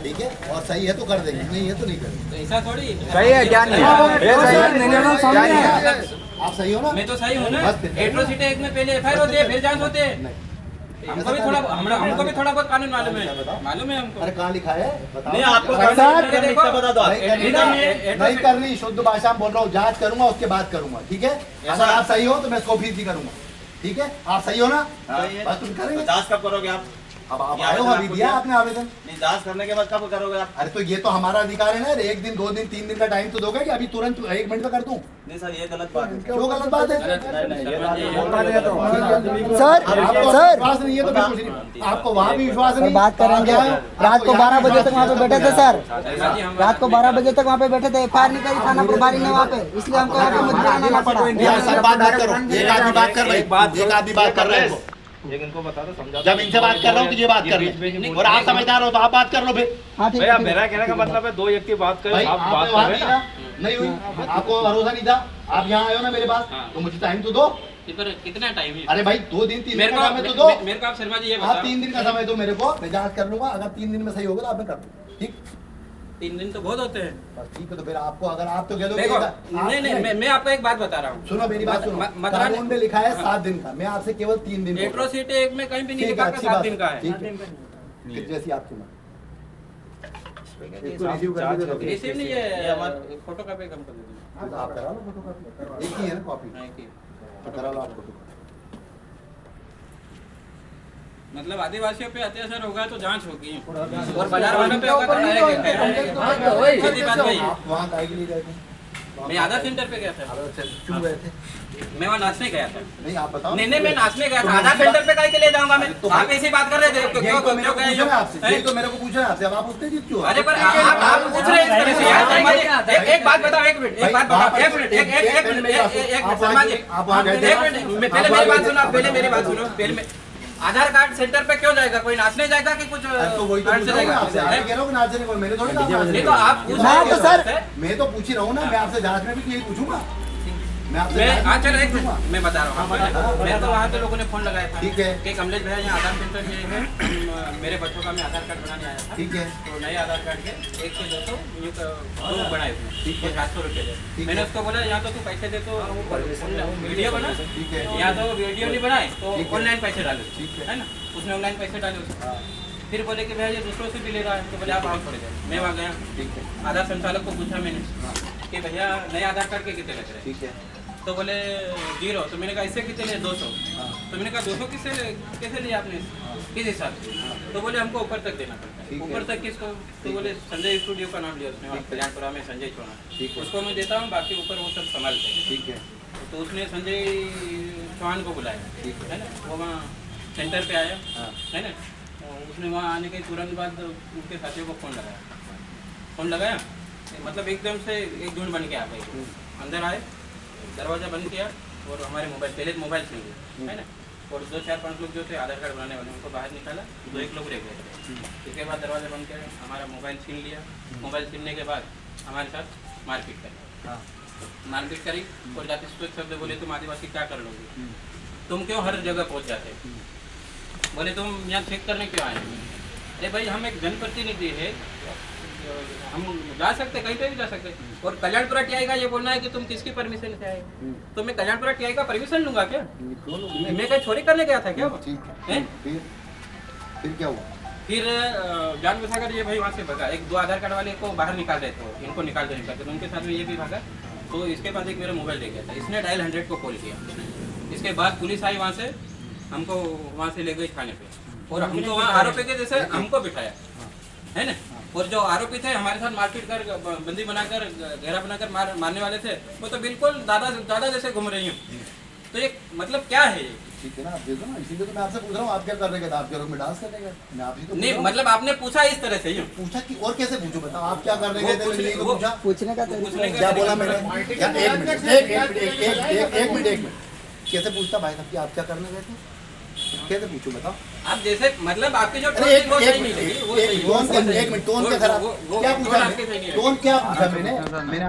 ठीक है, और सही है तो कर देंगे, नहीं है तो नहीं करेंगे। ऐसा थोड़ी सही है क्या नहीं आप सही हो ना? मैं तो सही हूँ ना। एट्रोसिटी एक्ट में पहले एफआईआर होते हैं, फिर जांच होते हैं। हमको भी थोड़ा बहुत कानून मालूम है हमको। अरे कहाँ लिखा है बताओ। नहीं आपको बता दो। नहीं करनी, शुद्ध भाषा में बोल रहा हूँ, जांच करूंगा उसके बाद करूंगा, ठीक है। अगर आप सही हो तो मैं इसको फीस करूंगा, ठीक है। आप सही हो ना? बस तुम करेंगे। जांच कब करोगे आप? अब आप आए हो, अभी दिया आपने आवेदन। नहीं, जांच करने के बाद कब करोगे आप? अरे तो ये तो हमारा अधिकार है ना, 1 दिन 2 दिन 3 दिन का टाइम तो दोगे कि अभी तुरंत 1 मिनट में कर दूं? नहीं सर, ये गलत बात है। क्यों गलत बात है? सर विश्वास नहीं है तो मैं कुछ नहीं, आपको वहाँ भी विश्वास नहीं। बात करेंगे, रात को 12 बजे तक वहाँ पे बैठे थे सर, रात को 12 बजे तक वहाँ पे बैठे थे, एफआईआर नहीं करी थाना प्रभारी ने वहाँ पे, इसलिए हमको यहाँ पे मुद्दा आना पड़ा। यार सर बात करो, एक आदमी बात कर रहे हैं, एक आदमी बात कर रहे हैं। एक इनको बता दो, समझा। जब इनसे बात कर रहा हूँ तो ये बात कर रहे हैं, और आप समझदार हो तो आप बात कर लो फिर। हाँ ठीक भैया मेरा कहने का मतलब है 2 व्यक्ति बात करें, आप बात कर रहे हैं नहीं हुई, आपको भरोसा नहीं था, आप यहाँ आए हो ना मेरे पास, तो मुझे टाइम तो दो। कितना टाइम है? अरे भाई 2 दिन 3 दिन का समय तो दो। मेरे को आप शर्मा जी ये आप 3 दिन का समय दो मेरे को, मैं जांच कर लूंगा। अगर 3 दिन में सही होगा तो आप मैं कर दूँ, ठीक। 3 दिन तो बहुत होते हैं। बस ठीक है, तो फिर आपको अगर आप तो कह दो नहीं, मैं आपको एक बात बता रहा हूँ। सुनो मेरी बात सुनो, कानून में लिखा है 7 दिन का, मैं आपसे केवल 3 दिन। एट्रोसिटी एक्ट में कहीं भी नहीं लिखा 7 दिन का है। जैसी आप सुना रिसीव नहीं है, फोटो कॉपी कम कर दीजिए। आप करा लो फोटो कॉपी, एक ही है ना कॉपी, करा लो आप फोटो। मतलब आदिवासियों पे अत्याचार होगा तो जांच होगी, और बाजार वालों पे होगा तो सीधी बात वही। आप वहाँ काहे के लिए गए थे? मैं आधार सेंटर पे गया था। क्यों गए थे? मैं वहाँ नाचने गया था। नहीं आप बताओ। नहीं मैं नाचने गया था, आधार सेंटर पे काहे के लिए जाऊंगा मैं? आप ऐसी बात कर रहे थे, क्यों यही तो मेरे क्यों को गए? पूछना है आपसे, यही तो मेरे को पूछना है आपसे, अब आप पूछते जी क्यों? अरे पर आप पूछ रहे हैं इस तरह से यार। एक बात बताओ, 1 मिनट, एक बात बताओ, 1 मिनट, एक मिनट शर्मा जी, आप वहाँ गए थे? 1 मिनट, पहले मेरी बात सुनो, पहले मेरी बात सुनो। पहले आधार कार्ड सेंटर पे क्यों जाएगा? कोई नाचने जाएगा कि कुछ तो वही तो पूछ रहा हूँ आपसे, आप कह रहे हो कि नाचने को, मैंने थोड़ी कहा। नहीं तो आप पूछ रहे हो सर, मैं तो पूछ ही रहा हूँ ना, मैं आपसे जांच में भी यही पूछूंगा। मैं आपसे चलो एक मिनट मैं बता रहा हूँ। मेरे तो वहाँ पे लोगों ने फोन लगाया था, ठीक है, कि कमलेश भैया यहाँ आधार सेंटर ये है, मेरे बच्चों का मैं आधार कार्ड बनाने आया था, ठीक है, तो नए आधार कार्ड के 1 से 200 न्यू बनाए हुए, ठीक है, 700 रुपये दे। मैंने उसको बोला यहाँ तो तू पैसे दे तो वीडियो बना, ठीक है, यहाँ तो वीडियो नहीं बनाए तो ऑनलाइन पैसे डालो, ठीक है ना। उसने ऑनलाइन पैसे डाले उसको, फिर बोले कि भैया ये दूसरों से भी ले रहा है, तो बोले आप आओ थोड़ी देर। मैं वहाँ गया, ठीक है, आधार संचालक को पूछा मैंने कि भैया नए आधार कार्ड के कितने लग रहे हैं? ठीक है, तो बोले 0। तो मैंने कहा इससे कितने लिए? 200। तो मैंने कहा 200 कैसे लिया आपने, किस हिसाब से? तो बोले हमको ऊपर तक देना पड़ता है। ऊपर तक किसको? तो बोले संजय स्टूडियो का नाम लिया उसने, कल्याणपुरा में संजय चौहान, उसको मैं देता हूँ, बाकी ऊपर वो सब संभालते हैं, ठीक है। तो उसने संजय चौहान को बुलाया, है ना। वो वहाँ सेंटर पे आया, है ना। उसने वहाँ आने के तुरंत बाद उनके साथियों को फ़ोन लगाया, मतलब एकदम से एक झुंड बन के आ गई। अंदर आए, दरवाज़ा बंद किया, और हमारे मोबाइल, पहले मोबाइल छीन लिया, है ना। और 2 4 5 लोग जो थे आधार कार्ड बनाने वाले, उनको बाहर निकाला, 2 1 लोग रह गए थे। इसके बाद दरवाज़ा बंद किया, हमारा मोबाइल छीन लिया। मोबाइल छीनने के बाद हमारे साथ मारपीट करी, और जाति सूचक शब्द बोले तुम आदिवासी क्या कर लोगे, तुम क्यों हर जगह पहुँच जाते, बोले तुम यहाँ चेक करने क्यों आए? अरे भाई हम एक जनप्रतिनिधि है, हम जा सकते, कहीं पे भी जा सकते। और कल्याणपुरा टीआई का ये बोलना है कि तुम किसकी परमिशन से आए, तो मैं कल्याणपुरा टीआई का परमिशन लूंगा क्या? मैं कहीं चोरी करने गया था क्या? फिर क्या हुआ? फिर जान बचाकर ये भाई वहाँ से भगा, 1 2 आधार कार्ड वाले को बाहर निकाल रहे थे, इनको निकाल दो, तो उनके साथ में ये भी भागा। तो इसके पास एक मेरा मोबाइल ले गया था, इसने डायल 100 को कॉल किया। इसके बाद पुलिस आई, वहाँ से हमको वहाँ से ले गई थाने पे, और हमको वहाँ आरोपी के जैसे हमको बिठाया, है ना। और जो आरोपी थे हमारे साथ मारपीट कर, बंदी बनाकर, घेरा बनाकर मारने वाले थे, वो तो बिल्कुल दादा जैसे घूम रही हूँ। तो ये मतलब क्या है ये? ठीक है ना, आप दे दो ना, इसीलिए तो मैं आपसे पूछ रहा हूँ आप क्या कर रहे थे? आप क्या में डांस करने गए? मैं आपसे तो नहीं, मतलब आपने पूछा इस तरह से, पूछा कि और कैसे पूछो, बताओ आप क्या कर रहे थे? पूछने का क्या बोला मैंने? एक मिनट कैसे पूछता भाई साहब कि आप क्या करने गए थे? कैसे पूछो बताओ? आप जैसे मतलब आपकी जो अरे टोन सही नहीं लगी, वो सही है। एक मिनट टोन क्या खराब वो क्या टोन पूछा आपके सही नहीं टोन क्या पूछा मैंने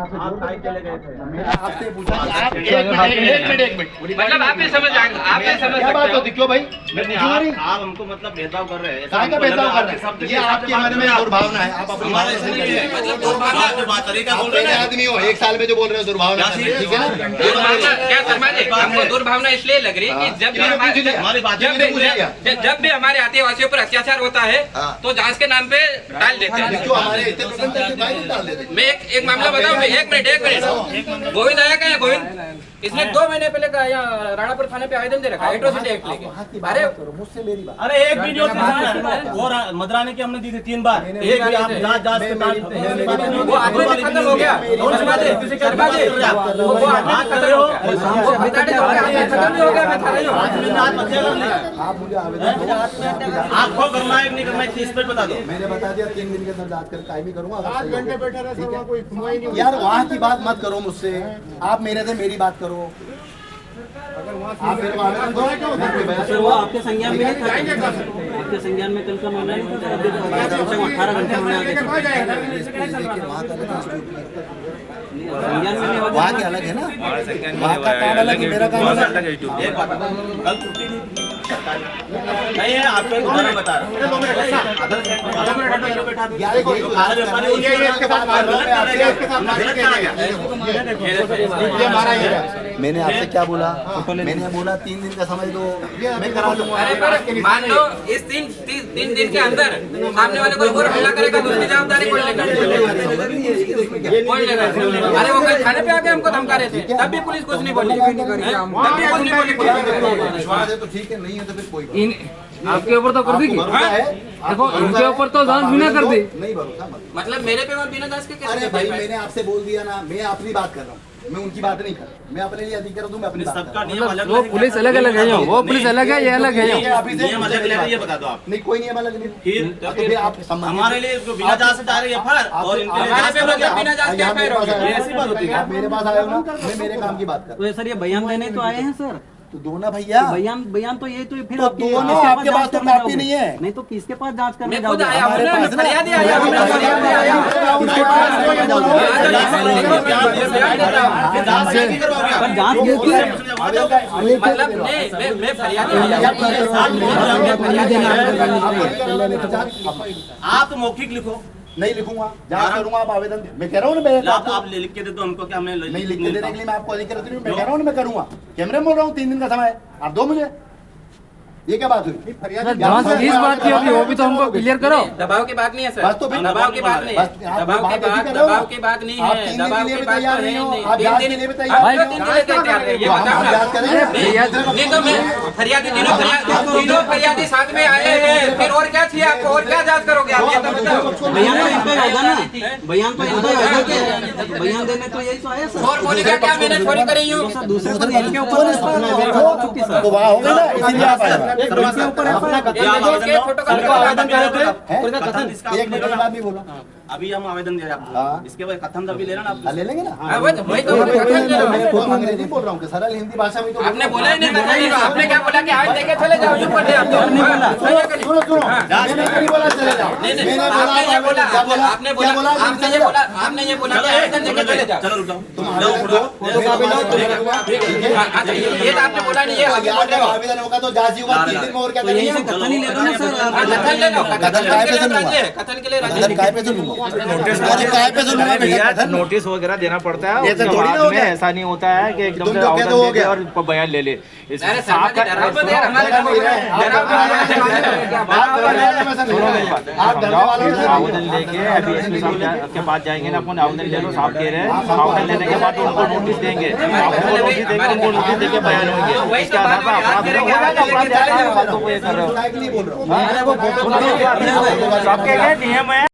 आपसे पूछा कि आप एक मिनट मतलब आप भी समझ आप भी समझ क्या बात होती क्यों भाई आप हमको मतलब भेदभाव कर रहे हैं ऐसा काय का हमको लगा भेदभाव कर आपके रहे शब्द हैं के ये हिसाब आपके से मन में बात दुर्भावना है आप अपनी हमारे भावना ऐसे से नहीं है मतलब आप जो बात तरीका आप बोल रहे पहले हैं आदमी हो 1 साल में जो बोल रहे हो दुर्भावना क्या से, ठीक है ना दुर्भावना क्या शर्मा जी, हमको दुर्भावना इसलिए लग रही है कि जब भी हमारी बात जब भी हमारे आदिवासियों पर अत्याचार होता है हाँ। तो जांच के नाम पे डाल देते हैं। क्यों हमारे इतने प्रबंध करके बाहर डाल देते मैं एक मामला बताऊं, एक मिनट गोविंद आया क्या है? गोविंद इसने 2 महीने पहले का यहाँ राणापुर थाने पे आवेदन दे रखा है एट्रोसिटी एक्ट लेके। अरे मुझसे मेरी बात अरे एक वीडियो और मदराने की हमने दी थी 3 बार एक भी आप जांच के वो आदमी खत्म हो गया, शर्मा जी, शर्मा जी, वो आदमी खत्म हो गया, वो बिताड़े हो गया, आदमी खत्म भी हो गया, मैं थाने हूँ। आप मुझे आवेदन दो आपको करना है नहीं करना है इस पर बता दो। मैंने बता दिया 3 दिन के अंदर जांच कर कायमी करूंगा। 7 घंटे बैठे रहे सर, वहाँ कोई सुनवाई नहीं हुई। यार वहाँ की बात मत करो मुझसे, आप मेरे से मेरी बात करो। आप मेरे को आवेदन दो। सर वो आपके संज्ञान में नहीं था, आपके संज्ञान में कल का मामला नहीं था, अभी तो 18 घंटे होने आ गए। संज्ञान में नहीं होगा, वहाँ के अलग है ना, वहाँ का काम अलग है, मेरा काम अलग है। एक बात कल छुट्टी नहीं है आपको दोबारा बता रहा हूँ। यार ये तो बात कर रहे हैं, ये इसके साथ बात कर रहे हैं, आपसे इसके साथ बात ये हमारा ये है। मैंने आपसे क्या बोला? मैंने बोला 3 दिन का समय दो, मैं करा दूंगा। अरे पर मान लो इस 3 दिन के अंदर सामने वाले कोई और हमला करेगा तो उसकी जवाबदारी कौन लेगा? कौन लेगा? अरे वो कल थाने पे आके हमको धमका रहे थे, तब भी पुलिस कुछ नहीं बोली, तब भी कुछ नहीं बोली पुलिस। विश्वास है तो ठीक है, नहीं है तो फिर कोई बात नहीं। आपके ऊपर तो कर दी आपको भरोसा है? देखो इनके ऊपर तो जांच भी ना कर दी। नहीं भरोसा मत। मतलब मेरे पे और बिना जांच के कैसे अरे कर भाई पाए? मैंने आपसे बोल दिया ना, मैं अपनी बात कर रहा हूँ, मैं उनकी बात नहीं कर रहा। मैं अपने लिए अधिकृत हूँ, मैं अपनी बात कर सबका रहा हूँ। नियम अलग वो पुलिस अलग अलग है, वो पुलिस अलग है, ये अलग है। नियम अलग अलग है, ये बता दो आप। नहीं कोई नियम अलग नहीं। फिर तो फिर आप संबंधित- हमारे लिए जो बिना जांच से जा रही है एफआईआर और इनके लिए हमारे जांच पे हो गया, करोगे बिना जांच के यहाँ मेरे एफआईआर हो पास गया। आए हो, ऐसी बात होती है। आप मेरे पास आए हो ना, मैं मेरे काम की बात कर रहा तो सर ये बयान देने तो आए हैं सर, हूँ। तो दो ना भैया, बयान तो ये तो फिर तो आपके दोनों किसके आपके पास पास जांच तो करने कॉपी जाओगे? नहीं है। नहीं तो किसके पास जांच करने मैं खुद जाओगे? आया हूँ हमारे ना, पास मैं ना- फरियादी आया हूँ, मैं फरियादी आया हूँ। उसके पास कोई नहीं बोल रहा हूँ। फिर जांच कैसे करवाओगे आप? पर जांच ये की है। मतलब मैं फरियादी आया हूँ। आप तो मौखिक लिखो, नहीं लिखूंगा, जांच करूंगा, आप आवेदन दे। मैं कह रहा हूँ ना, मेरे आप लिख के दे दो हमको कि हमने नहीं लिख के देने के लिए मैं आपको अधिकृत नहीं हूँ, मैं कह रहा हूँ ना, मैं करूंगा। कैमरे में बोल रहा हूँ 3 दिन का समय है, आप दो मुझे। ये क्या बात हुई? जांच किस बात की होगी वो भी तो हमको क्लियर करो। दबाव की बात नहीं है सर, बस तो फिर दबाव की बात नहीं है, बस आप दबाव की बात ऐसी बात कर रहे हो ना? दबाव की बात नहीं आप है, 3 दिन दबाव के लिए की भी बात तैयार तो नहीं है हो, नहीं। आप 3 जांच दिन के लिए भी आप तैयार क्यों नहीं 3 हो। दिन लेके तैयार है? ये तो हम बताओ ना। जांच करेंगे। नहीं तो मैं फरियादी तीनों फरियादी साथ में आए हैं, फिर और क्या चाहिए आपको? और क्या जांच करोगे आप? ये तो बताओ। बयान तो इनका ही होगा ना, बयान तो इनका ही होगा कि बयान देने तो यही तो आया सर। और बोलेगा क्या मैंने चोरी करी हूँ? सर दूसरे पर इनके ऊपर तो वहाँ हो गए ना, इसीलिए आप आए हो। इनके ऊपर फोटो एक मिनट की बात भी बोलो। अभी हम आवेदन दे रहे हैं हाँ। आपको, इसके बाद खत्म तभी लेना ना आप। ले लेंगे ना। वही तो मैं तो अंग्रेजी बोल रहा हूँ कि सरल हिंदी भाषा में तो आपने बोला ही नहीं, बताइए आपने क्या बोला कि आज लेके चले जाओ, यूं पढ़े आप नहीं बोला। सुनो सुनो, मैंने नहीं बोला चले जाओ। नहीं मैंने आपने ये बोला, क्या बोला? आपने क्या बोला, बोला? आपने ये बोला, आपने ये बोला कि आवेदन लेके चले जाओ। चलो रुक जाओ, तुम जाओ, आवेदन उठो। दो, अच्छा ये तो आपने बोला नहीं, ये आगे बोल रहे हो। आवेदन होगा तो जांच ही होगा 3 दिन में, और क्या तो यहीं करेंगे? से कथन ही ले लो ना सर आप। कथन ले लो, कथन काय पे के लिए सुनूंगा? राजी है, कथन के लिए राजी कथन है। काय पे सुनूंगा? काय पे सुनूंगा बेटा? कथन नोटिस वगैरह देना पड़ता है, ये उसके तो थोड़ी ना बाद हो में गया। ऐसा नहीं होता है कि एकदम तुम से तो कह आवेदन दो हो दे दे गया। और बयान ले ले। इस अरे साहब सरपंच डराओ मत यार, हमारे आप डरने वाले हो। आवेदन लेके अभी एसपी साहब के पास जाएंगे ना, अपन आवेदन ले लो, साहब कह रहे हैं आवेदन लेने के बाद उनको नोटिस देंगे, उनको नोटिस देंगे, उनको नोटिस देके बयान होंगे, इसके आधार पर अपराध हो जाएगा। अपराध है, आप बातों को ये कर रहे हो। नहीं बोल रहा हूँ। साहब कह रहे हैं नियम है।